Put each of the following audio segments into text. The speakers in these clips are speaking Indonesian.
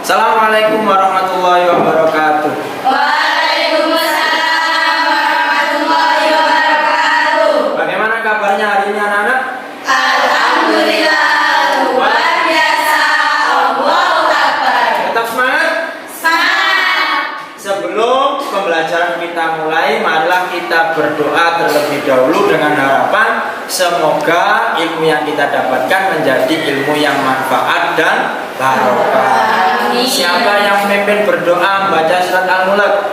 Assalamualaikum warahmatullahi wabarakatuh. Waalaikumsalam warahmatullahi wabarakatuh. Bagaimana kabarnya hari ini anak-anak? Alhamdulillah, luar biasa. Allahu Akbar. Tetap semangat? Semangat. Sebelum pembelajaran kita mulai, marilah kita berdoa terlebih dahulu dengan harapan semoga ilmu yang kita dapatkan menjadi ilmu yang manfaat dan barokah. Siapa yang memimpin berdoa membaca surat Al-Mulk?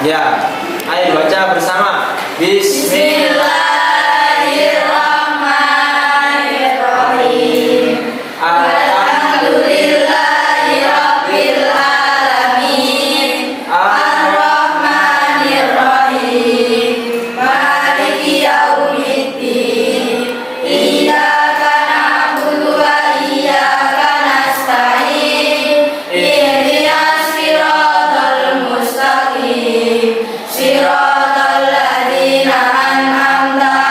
Ya, ayo baca bersama. Bismillahirrahmanirrahim. Alhamdulillahirabbil alamin. Ar-Rahmanirrahim. Maliki yaumiddin. Iyyaka na'budu wa iyyaka nasta'in. Ihdinas siratal mustaqim. Siratal ladzina an'amta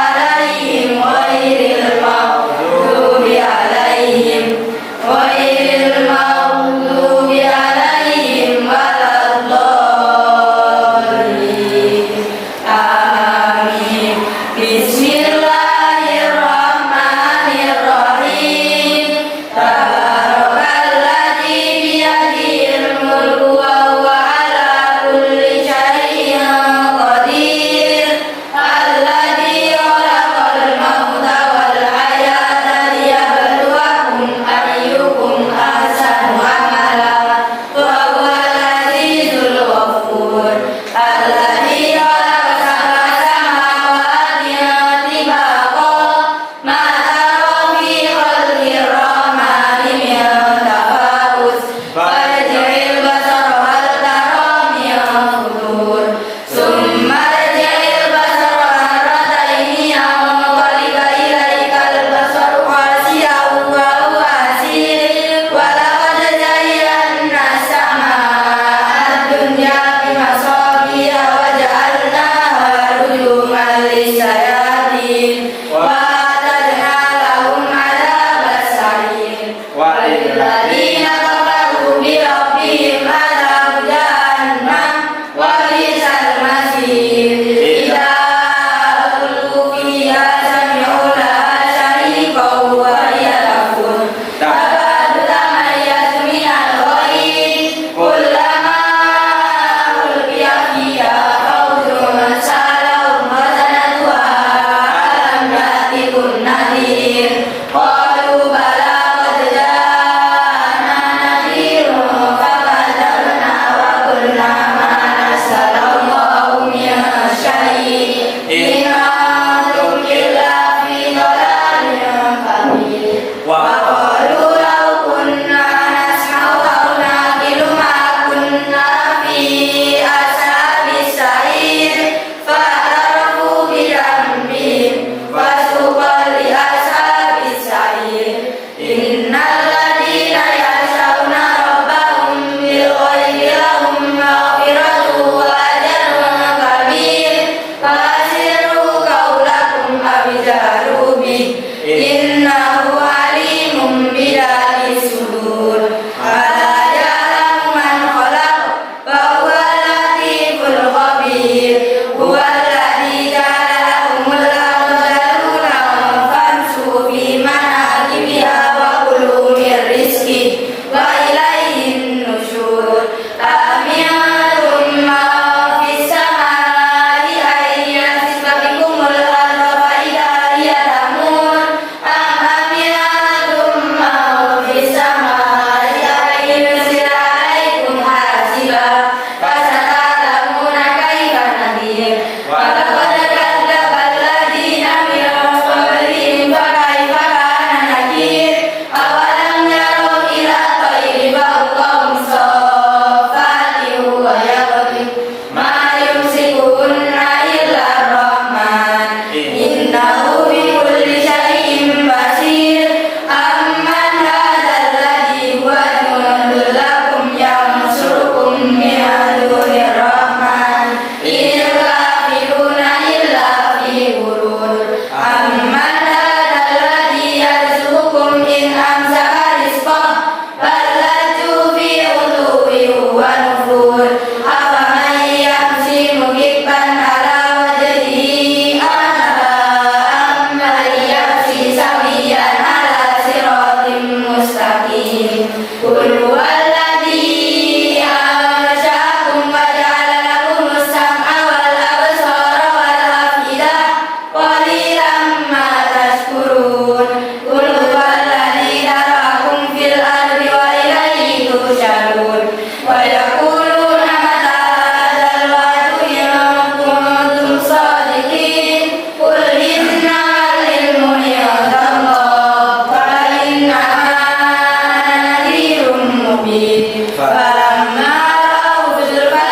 فلما رأوا زلفة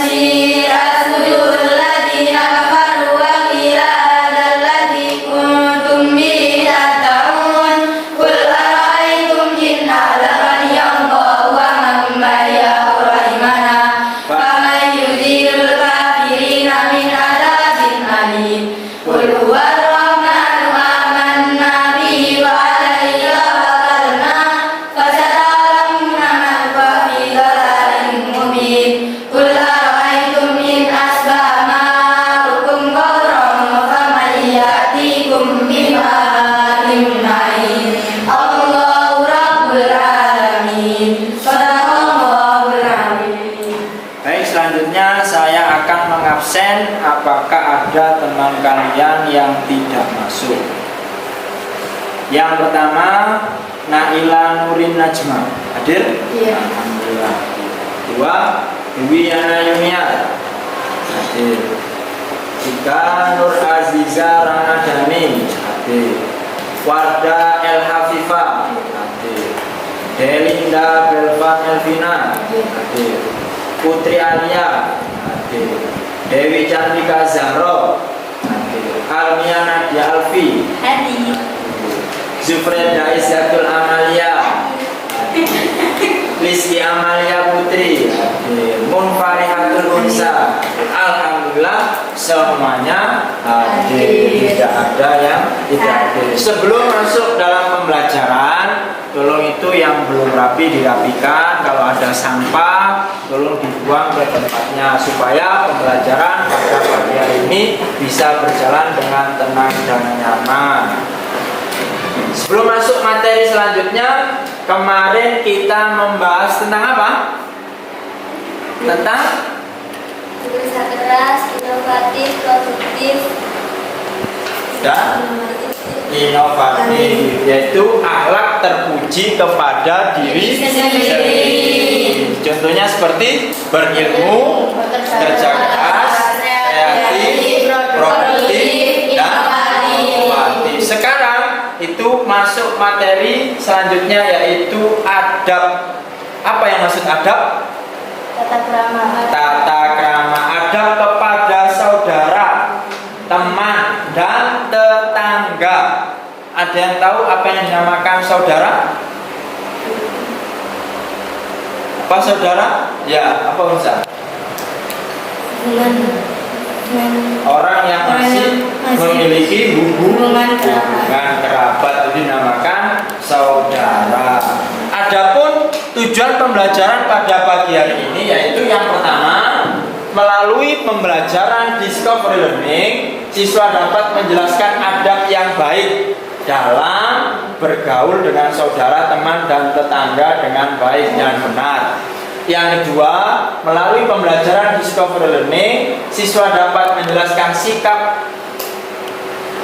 سيئت وجوه الذين كفروا وقيل هذا الذي كنتم به تدعون قل أرأيتم إن أهلكني الله ومن معي أو رحمنا فمن يجير الكافرين من عذاب أليم قل هو الرحمن آمنا به وعليه توكلنا فستعلمون من هو في ضلال مبين قل أرأيتم إن أصبح ماؤكم غورا فمن يأتيكم بماء معين الله رب العالمين صدق الله العظيم. Baik, selanjutnya saya akan mengabsen apakah ada teman kalian yang tidak masuk. Yang pertama, Naila Nurin Najma. Hadir? Iya. Alhamdulillah. Dua, Dewi Yana Yunia. Hadir. Tiga, Nur Aziza Ramadhani. Hadir. Warda El Hafifah. Hadir. Delinda Belva Melvina. Hadir. Putri Alia. Hadir. Dewi Cantika Zahro. Hadir. Almia Nadia Alfi. Hadir. Zufreda Isyatul Amalia. Liski Amalia Putri. Hadir. Munfarihatul Unsa. Alhamdulillah semuanya hadir. Tidak ada yang tidak hadir. Sebelum masuk dalam pembelajaran, tolong itu yang belum rapi dirapikan. Kalau ada sampah, tolong dibuang ke tempatnya supaya pembelajaran pada pagi hari ini bisa berjalan dengan tenang dan nyaman. Sebelum masuk materi selanjutnya, kemarin kita membahas tentang apa? Tentang Berusaha keras, inovatif, produktif, dan inovatif, yaitu akhlak terpuji kepada diri sendiri. Contohnya seperti berilmu, kerja keras, kreatif, produktif, dan inovatif. Sekarang itu masuk materi selanjutnya, yaitu adab. Apa yang maksud adab? tata krama, Tata krama. Adab kepada saudara, teman, dan tetangga. Ada yang tahu apa yang dinamakan saudara? Apa saudara? Ya, apa Ustaz? Orang yang masih memiliki hubungan kerabat itu dinamakan saudara. Adapun tujuan pembelajaran pada pagi hari ini yaitu yang pertama, melalui pembelajaran discovery learning, siswa dapat menjelaskan adab yang baik dalam bergaul dengan saudara, teman, dan tetangga dengan baik dan benar. Yang kedua, melalui pembelajaran discovery learning, siswa dapat menjelaskan sikap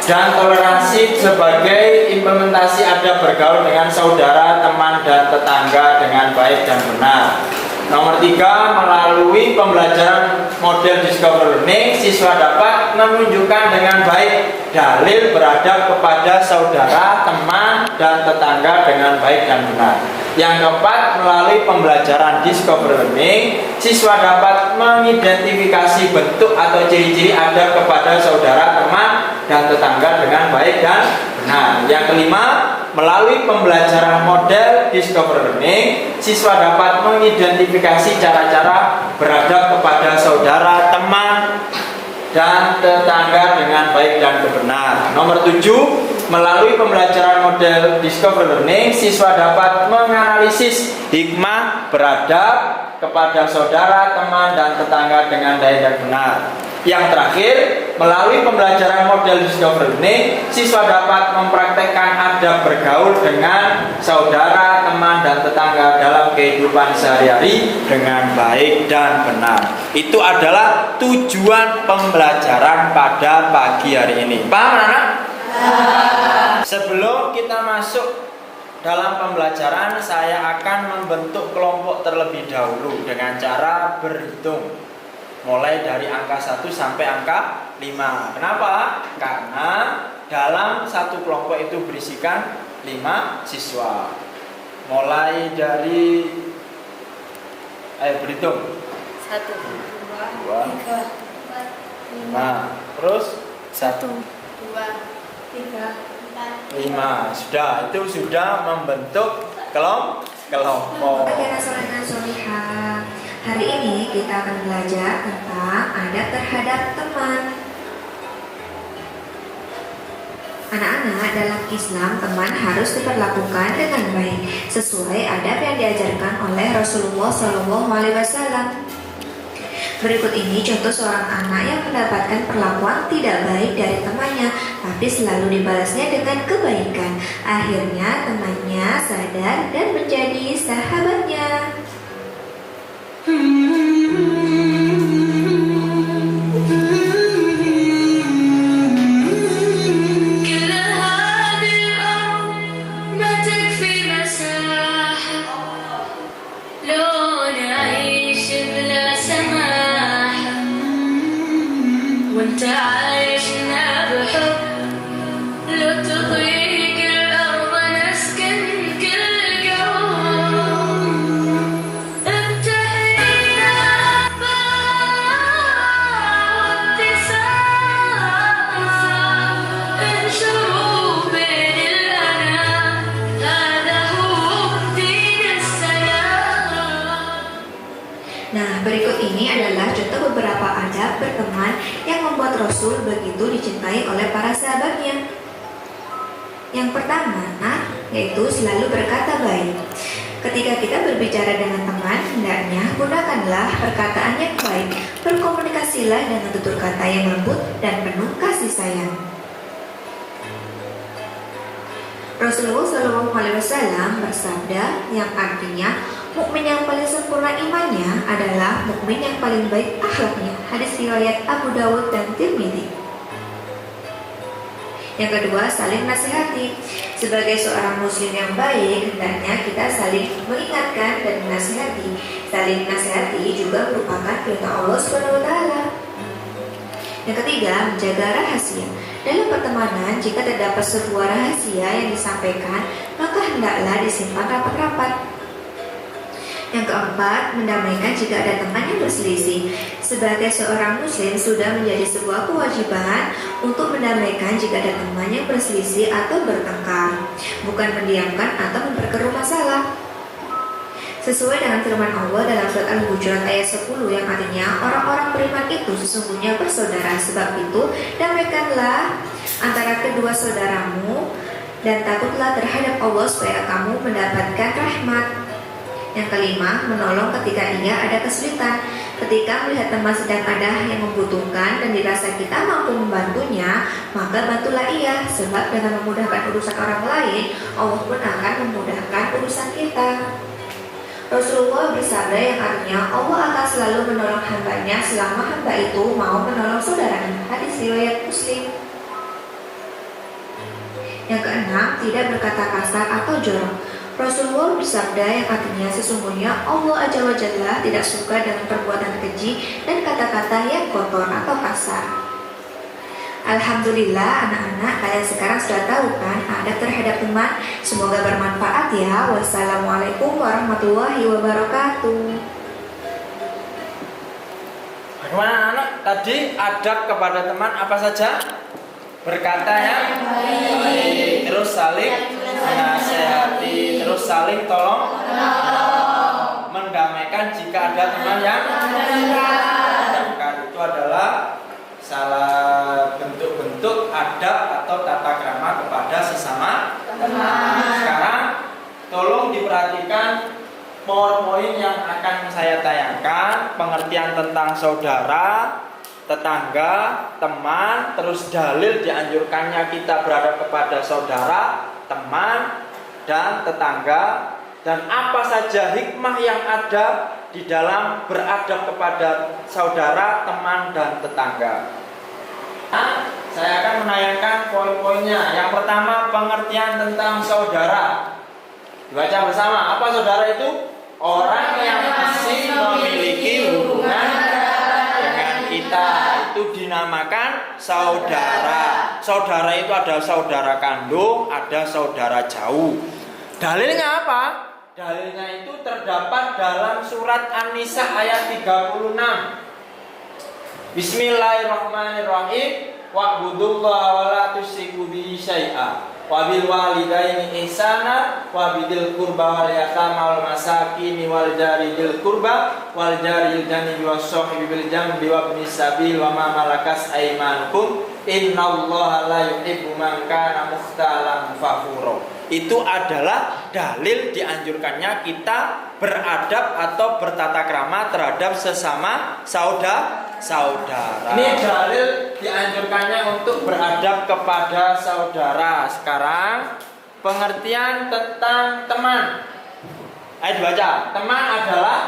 dan toleransi sebagai implementasi adab bergaul dengan saudara, teman, dan tetangga dengan baik dan benar. Nomor 3, melalui pembelajaran model discovery learning, siswa dapat menunjukkan dengan baik dalil beradab kepada saudara, teman, dan tetangga dengan baik dan benar. Yang keempat, melalui pembelajaran discovery learning, siswa dapat mengidentifikasi bentuk atau ciri-ciri adab kepada saudara, teman, dan tetangga dengan baik dan benar. Yang kelima, melalui pembelajaran model discovery learning, siswa dapat mengidentifikasi cara-cara beradab kepada saudara, teman, dan tetangga dengan baik dan benar. Nomor 7, melalui pembelajaran model discovery learning, siswa dapat menganalisis hikmah beradab kepada saudara, teman, dan tetangga dengan baik dan benar. Yang terakhir, melalui pembelajaran model discovery learning, siswa dapat mempraktekkan adab bergaul dengan saudara, teman, dan tetangga dalam kehidupan sehari-hari dengan baik dan benar. Itu adalah tujuan pembelajaran pada pagi hari ini. Paham, anak? Sebelum kita masuk dalam pembelajaran, saya akan membentuk kelompok terlebih dahulu dengan cara berhitung. Mulai dari angka 1 sampai angka 5. Kenapa? Karena dalam satu kelompok itu berisikan 5 siswa. Mulai dari Ayo berhitung. 1, 2, 2, 3, 4, 5, 5. Terus 1, 2, 3, 4, 5. Sudah, itu sudah membentuk kelompok. Oke, Soleh Solihah. Hari ini kita akan belajar tentang adab terhadap teman. Anak-anak, dalam Islam teman harus diperlakukan dengan baik sesuai adab yang diajarkan oleh Rasulullah SAW. Berikut ini contoh seorang anak yang mendapatkan perlakuan tidak baik dari temannya, tapi selalu dibalasnya dengan kebaikan. Akhirnya temannya sadar dan menjadi sahabatnya. وانت عايشنا بحب لو تضيق الأرض نسكن كل جو ابتهينا وابتسام انشروا بين الأنام هذا هو دين السلام. Nah, berikut ini adalah contoh beberapa adab berteman yang membuat Rasul begitu dicintai oleh para sahabatnya. Yang pertama, yaitu selalu berkata baik. Ketika kita berbicara dengan teman, hendaknya gunakanlah perkataan yang baik. Berkomunikasilah dengan tutur kata yang lembut dan penuh kasih sayang. Rasulullah SAW bersabda yang artinya mukmin yang paling sempurna imannya adalah mukmin yang paling baik akhlaknya. Hadis riwayat Abu Dawud dan Tirmidzi. Yang kedua, saling nasihati. Sebagai seorang muslim yang baik, hendaknya kita saling mengingatkan dan menasihati. Saling nasihati juga merupakan perintah Allah SWT. Yang ketiga, menjaga rahasia. Dalam pertemanan, jika terdapat sebuah rahasia yang disampaikan, maka hendaklah disimpan rapat-rapat. Yang keempat, mendamaikan jika ada teman yang berselisih. Sebagai seorang muslim, sudah menjadi sebuah kewajiban untuk mendamaikan jika ada teman yang berselisih atau bertengkar, bukan mendiamkan atau memperkeruh masalah. Sesuai dengan firman Allah dalam surat Al-Hujurat ayat 10 yang artinya orang-orang beriman itu sesungguhnya bersaudara. Sebab itu damaikanlah antara kedua saudaramu dan takutlah terhadap Allah supaya kamu mendapatkan rahmat. Yang kelima, menolong ketika ia ada kesulitan. Ketika melihat teman sedang ada yang membutuhkan dan dirasa kita mampu membantunya, maka bantulah ia. Sebab dengan memudahkan urusan orang lain, Allah pun akan memudahkan urusan kita. Rasulullah bersabda yang artinya Allah akan selalu menolong hambanya selama hamba itu mau menolong saudaranya. Hadis riwayat Muslim. Yang keenam, tidak berkata kasar atau jorok. Rasulullah bersabda yang artinya sesungguhnya Allah Azza wa Jalla tidak suka dengan perbuatan keji dan kata-kata yang kotor atau kasar. Alhamdulillah anak-anak, kalian sekarang sudah tahu kan adab terhadap teman. Semoga bermanfaat ya. Wassalamualaikum warahmatullahi wabarakatuh. Bagaimana anak-anak? Tadi adab kepada teman apa saja? Berkata yang baik, terus saling menasehati, terus saling tolong mendamaikan jika ada teman yang bertengkar. Itu adalah salah bentuk-bentuk adab atau tata krama kepada sesama teman. Sekarang tolong diperhatikan poin-poin yang akan saya tayangkan. Pengertian tentang saudara, tetangga, teman, terus dalil dianjurkannya kita berada kepada saudara, teman, dan tetangga, dan apa saja hikmah yang ada di dalam beradab kepada saudara, teman, dan tetangga. Nah, saya akan menayangkan poin-poinnya. Yang pertama, pengertian tentang saudara. Dibaca bersama. Apa saudara itu? Orang yang masih memiliki hubungan dengan kita. Itu dinamakan saudara. Saudara itu ada saudara kandung, ada saudara jauh. Dalilnya apa? Dalilnya itu terdapat dalam surat An-Nisa ayat 36. Bismillahirrahmanirrahim. Wa'budullaha wa la tusyriku bihi syai'a. Wa bil walidaini ihsana wa bidil qurba wal yatama wal masakin wal jari dzil qurba wal jari janibi was sahibi bil jambi wa ibnis sabil wa ma malakas aymanukum innallaha la yuhibbu man kana mukhtalan fakhura. Itu adalah dalil dianjurkannya kita beradab atau bertata krama terhadap sesama saudara. Ini dalil dianjurkannya untuk beradab kepada saudara. Sekarang pengertian tentang teman. Ayo dibaca. Teman adalah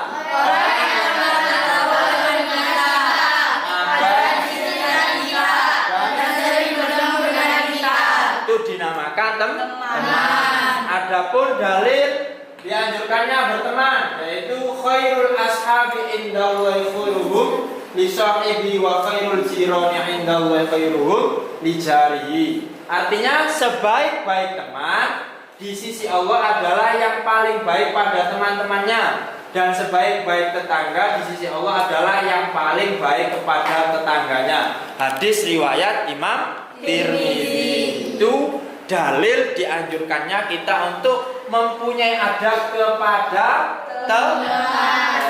itu dinamakan teman. Adapun dalil dianjurkannya berteman, yaitu khairul ashabi indallahi khairuhum li sahibi wa khairul jirani indallahi khairuhum li jarihi. Artinya sebaik-baik teman di sisi Allah adalah yang paling baik pada teman-temannya, dan sebaik-baik tetangga di sisi Allah adalah yang paling baik kepada tetangganya. Hadis riwayat Imam Tirmidzi. Itu dalil dianjurkannya kita untuk mempunyai adab kepada teman.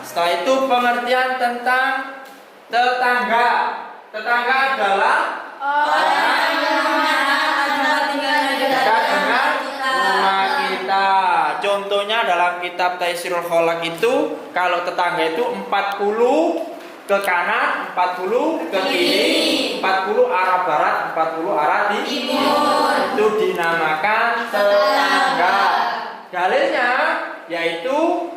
Setelah itu pengertian tentang tetangga. Tetangga adalah orang yang dekat dengan rumah kita. Contohnya dalam kitab Taisirul Kholaq itu, kalau tetangga itu 40 ke kanan, 40 ke kiri, 40 arah barat, 40 arah timur. Itu dinamakan tetangga. Dalilnya yaitu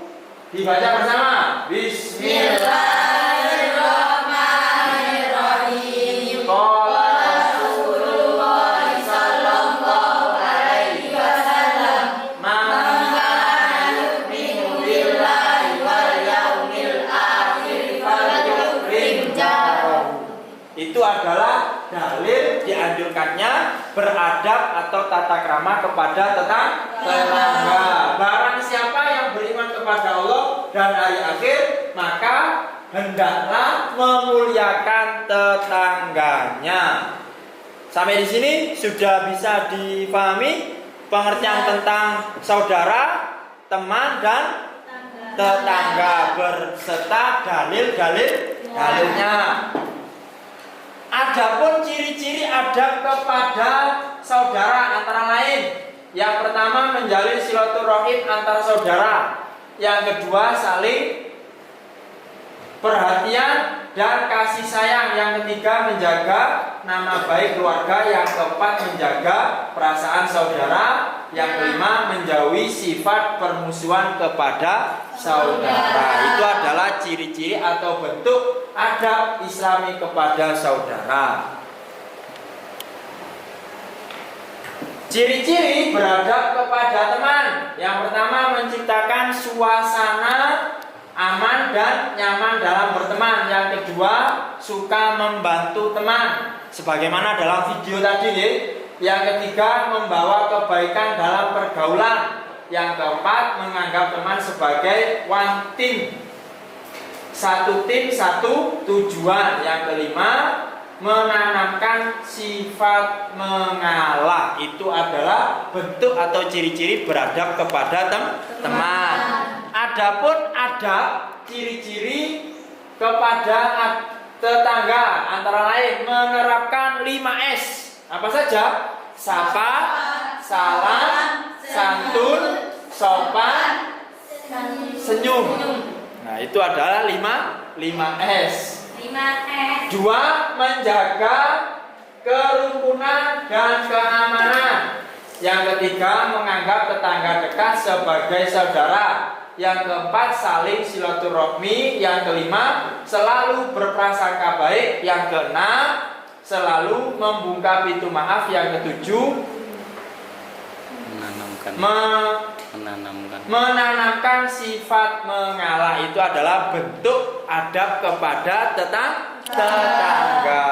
dibaca bersama. Bismillahirrahmanirrahim. Qala Rasulullah sallallahu alaihi wasallam, "Man kana yu'minu billahi wal yaumil akhir falyukrim jarahu." Itu adalah dalil dianjurkannya beradab atau tata krama kepada tetangga. Barang siapa yang beriman kepada Allah dan hari akhir, maka hendaklah memuliakan tetangganya. Sampai di sini sudah bisa dipahami pengertian tentang saudara, teman, dan tetangga berserta dalilnya. Adapun ciri-ciri adab kepada saudara antara lain, yang pertama menjalin silaturahim antar saudara, yang kedua saling perhatian dan kasih sayang, yang ketiga menjaga nama baik keluarga, yang keempat menjaga perasaan saudara, yang kelima menjauhi sifat permusuhan kepada saudara. Itu adalah ciri-ciri atau bentuk adab Islami kepada saudara. Ciri-ciri beradab kepada teman. Yang pertama menciptakan suasana aman dan nyaman dalam berteman. Yang kedua suka membantu teman, sebagaimana dalam video tadi ya. Yang ketiga membawa kebaikan dalam pergaulan. Yang keempat menganggap teman sebagai one team, satu tim satu tujuan. Yang kelima menanamkan sifat mengalah. Itu adalah bentuk atau ciri-ciri beradab kepada teman. Adapun adab ciri-ciri kepada tetangga antara lain menerapkan 5S. Apa saja? Sapa, salam, santun, sopan, senyum. Nah, itu adalah 5S. 2. Menjaga kerukunan dan keamanan. Yang ketiga menganggap tetangga dekat sebagai saudara. Yang keempat saling silaturahmi. Yang kelima selalu berprasangka baik. Yang keenam selalu membuka pintu maaf. Yang ketujuh menanamkan sifat mengalah. Itu adalah bentuk adab kepada tetangga.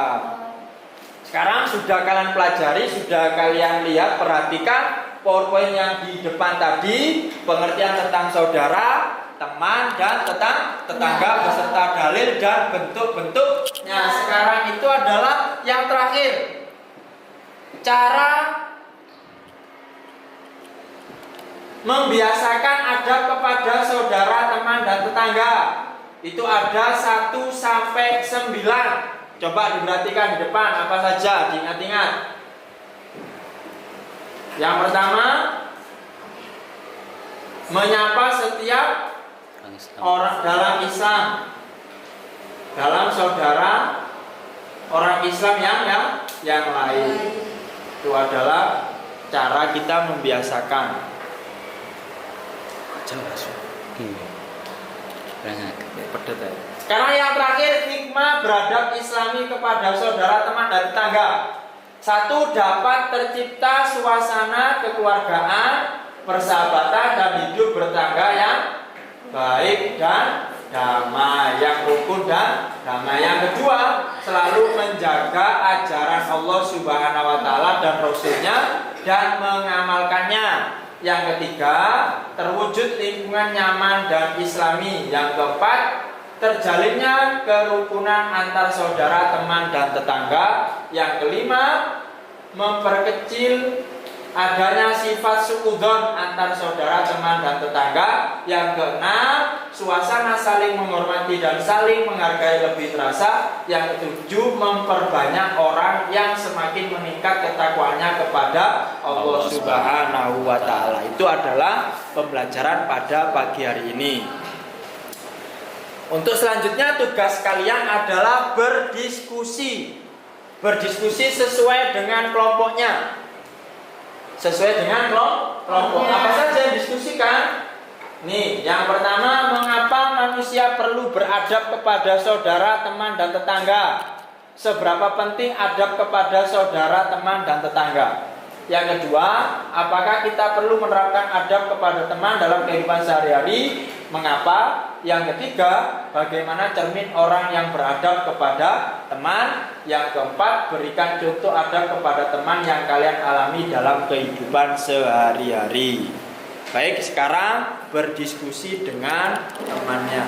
Sekarang sudah kalian pelajari, sudah kalian lihat, perhatikan PowerPoint yang di depan tadi, pengertian tentang saudara, teman, dan tetangga beserta dalil dan bentuk-bentuknya. Sekarang itu adalah yang terakhir, cara membiasakan adab kepada saudara, teman, dan tetangga. Itu ada 1 sampai 9. Coba diperhatikan di depan apa saja, diingat-ingat. Yang pertama, menyapa setiap orang dalam Islam, dalam saudara orang Islam yang lain. Itu adalah cara kita membiasakan. Sekarang yang terakhir, hikmah beradab Islami kepada saudara, teman, dan tetangga. 1. Dapat tercipta suasana kekeluargaan, persahabatan, dan hidup bertangga yang baik dan damai, yang rukun dan damai. Yang kedua, selalu menjaga ajaran Allah Subhanahu wa Ta'ala dan Rasulnya dan mengamalkannya. Yang ketiga, terwujud lingkungan nyaman dan islami. Yang keempat, terjalinnya kerukunan antar saudara, teman, dan tetangga. Yang kelima, memperkecil adanya sifat suudzon antar saudara, teman, dan tetangga. Yang keenam, suasana saling menghormati dan saling menghargai lebih terasa. Yang ketujuh, memperbanyak orang yang semakin meningkat ketakwaannya kepada Allah Subhanahu wa Ta'ala. Itu adalah pembelajaran pada pagi hari ini. Untuk selanjutnya, tugas kalian adalah berdiskusi. Berdiskusi sesuai dengan kelompoknya. Sesuai dengan kelompok. Apa saja yang diskusikan? Nih, yang pertama, mengapa manusia perlu beradab kepada saudara, teman, dan tetangga? Seberapa penting adab kepada saudara, teman, dan tetangga? Yang kedua, apakah kita perlu menerapkan adab kepada teman dalam kehidupan sehari-hari? Mengapa? Yang ketiga, bagaimana cermin orang yang beradab kepada teman? Yang keempat, berikan contoh adab kepada teman yang kalian alami dalam kehidupan sehari-hari. Baik, sekarang berdiskusi dengan temannya.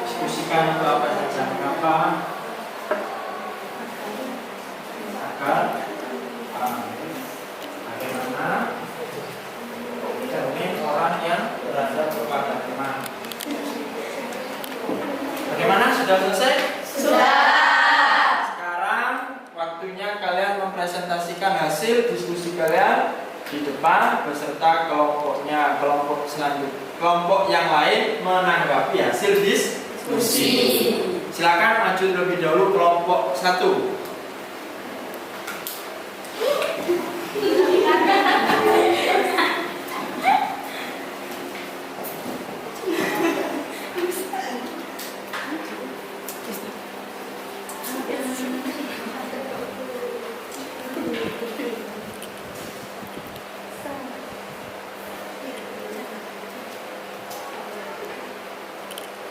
Diskusikan apa saja, mengapa, agar bagaimana cermin orang yang beradab kepada teman. Bagaimana, sudah selesai? Sudah. Sekarang waktunya kalian mempresentasikan hasil diskusi kalian di depan beserta kelompoknya, kelompok selanjutnya. Kelompok yang lain menanggapi hasil diskusi. Silakan maju terlebih dahulu kelompok 1.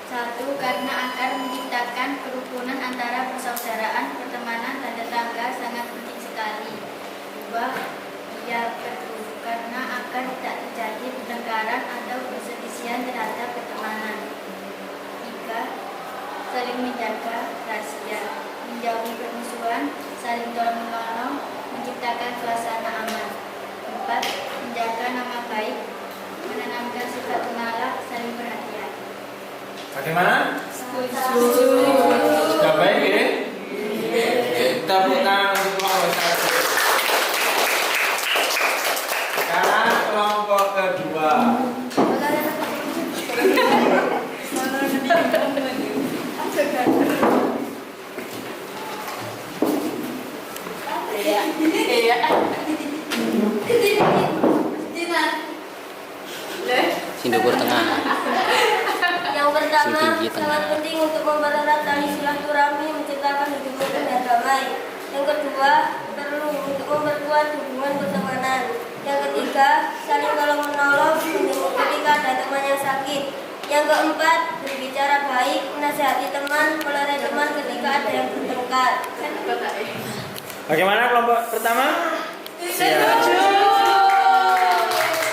Satu, karena akan menciptakan kerukunan antara persaudaraan, pertemanan, dan tetangga sangat penting sekali. 2. Ia perlu karena akan tidak terjadi pertengkaran atau perselisihan terhadap pertemanan. 3. Saling menjaga rahasia, menjauhi permusuhan, saling tolong-menolong, menciptakan suasana aman. 4. Menjaga nama baik, menanamkan sifat pengalah, saling perhatian. Bagaimana? Sudah baik ini? Kita tepuk tangan untuk kelompok satu. Sekarang kelompok kedua. Sindukur tengah. Yang pertama, Sing tinggi tengah. sangat penting untuk mempererat tali silaturahmi, menciptakan hubungan yang damai. Yang kedua, perlu untuk memperkuat hubungan pertemanan. Yang ketiga, saling tolong menolong menjemput ketika ada teman yang sakit. Yang keempat, berbicara baik, menasihati teman, melerai teman ketika ada yang bertengkar. Bagaimana kelompok pertama? Siap.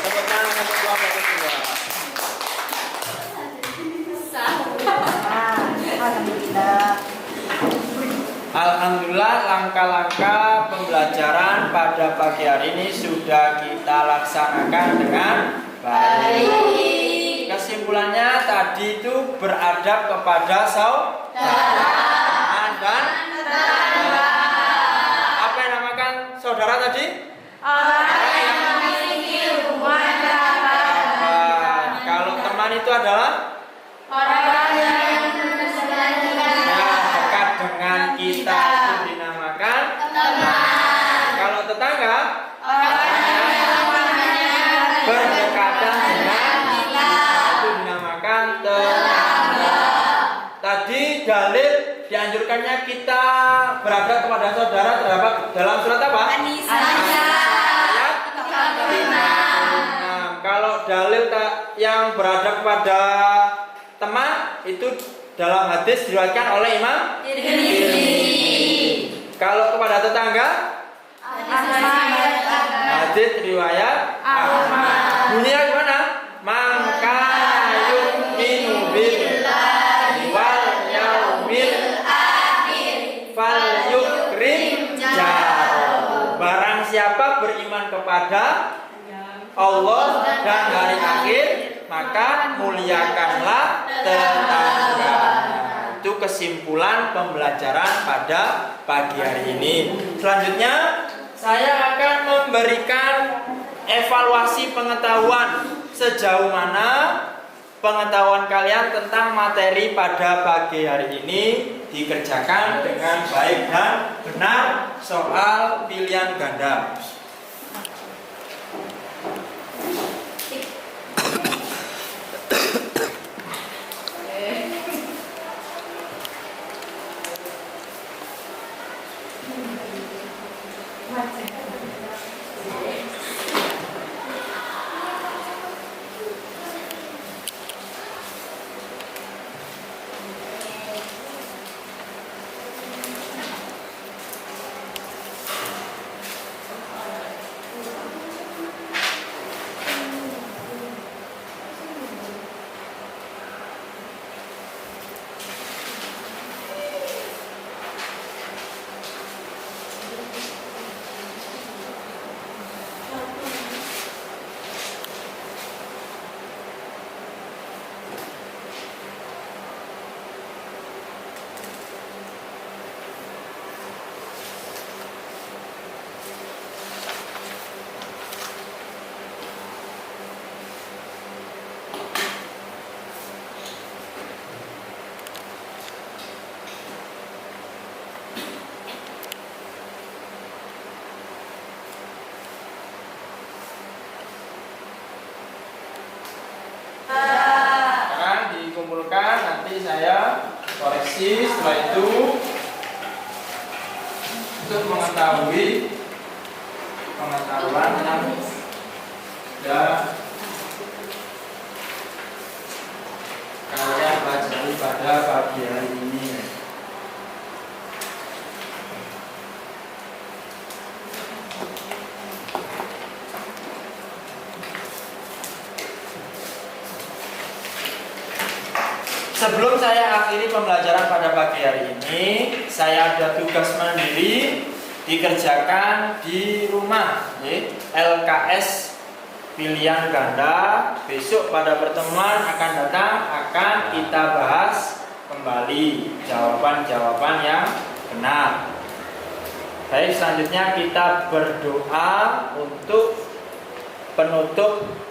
Tepuk tangan untuk kelompok kedua. Alhamdulillah, langkah-langkah pembelajaran pada pagi hari ini sudah kita laksanakan dengan baik. Kesimpulannya tadi itu beradab kepada saudara dan apa yang namakan saudara tadi? Orang yang memiliki hubungan kerabat. Kalau teman itu adalah orang yang dekat dengan kita, itu dinamakan teman. Kalau tetangga, orang yang berdekatan dengan kita, itu dinamakan tetangga. Tadi dalil dianjurkannya kita beradab kepada saudara terdapat dalam surat apa? Ayat 56. Kalau dalil yang beradab kepada teman itu dalam hadis diriwayatkan oleh Imam Tirmidzi. Kalau kepada tetangga, hadis riwayat Ahmad. Bunyinya gimana? Man kana yu'minu billahi wal yaumil akhir falyukrim jarahu. Barang siapa beriman kepada Allah dan hari akhir, maka muliakanlah tetangganya. Itu kesimpulan pembelajaran pada pagi hari ini. Selanjutnya saya akan memberikan evaluasi pengetahuan sejauh mana pengetahuan kalian tentang materi pada pagi hari ini dikerjakan dengan baik dan benar soal pilihan ganda. Sekarang dikumpulkan, nanti saya koreksi. Setelah itu untuk mengetahui pengetahuan yang sudah kalian pelajari pada pagi hari ini. Sebelum saya akhiri pembelajaran pada pagi hari ini, saya ada tugas mandiri dikerjakan di rumah, LKS pilihan ganda. Besok pada pertemuan akan datang akan kita bahas kembali jawaban-jawaban yang benar. Baik, selanjutnya kita berdoa untuk penutup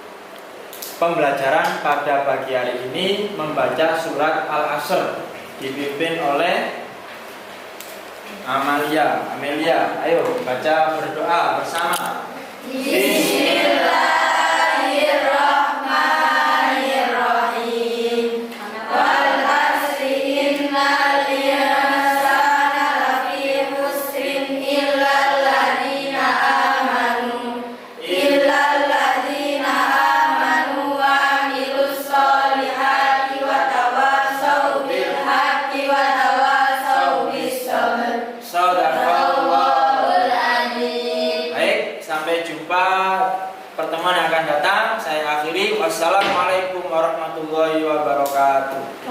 pembelajaran pada pagi hari ini, membaca surat Al-Asr dipimpin oleh Amelia. Ayo baca berdoa bersama. Bismillahirrahmanirrahim. Wal asri innal insana lafi khusrin illal ladzina amanu wa amilus solihati wa tawassaw bil haqqi wa tawassaw bis sabr. Sadaqallahul azim. Baik, sampai jumpa pertemuan yang akan datang. Saya akhiri. Wassalamualaikum warahmatullahi wabarakatuh.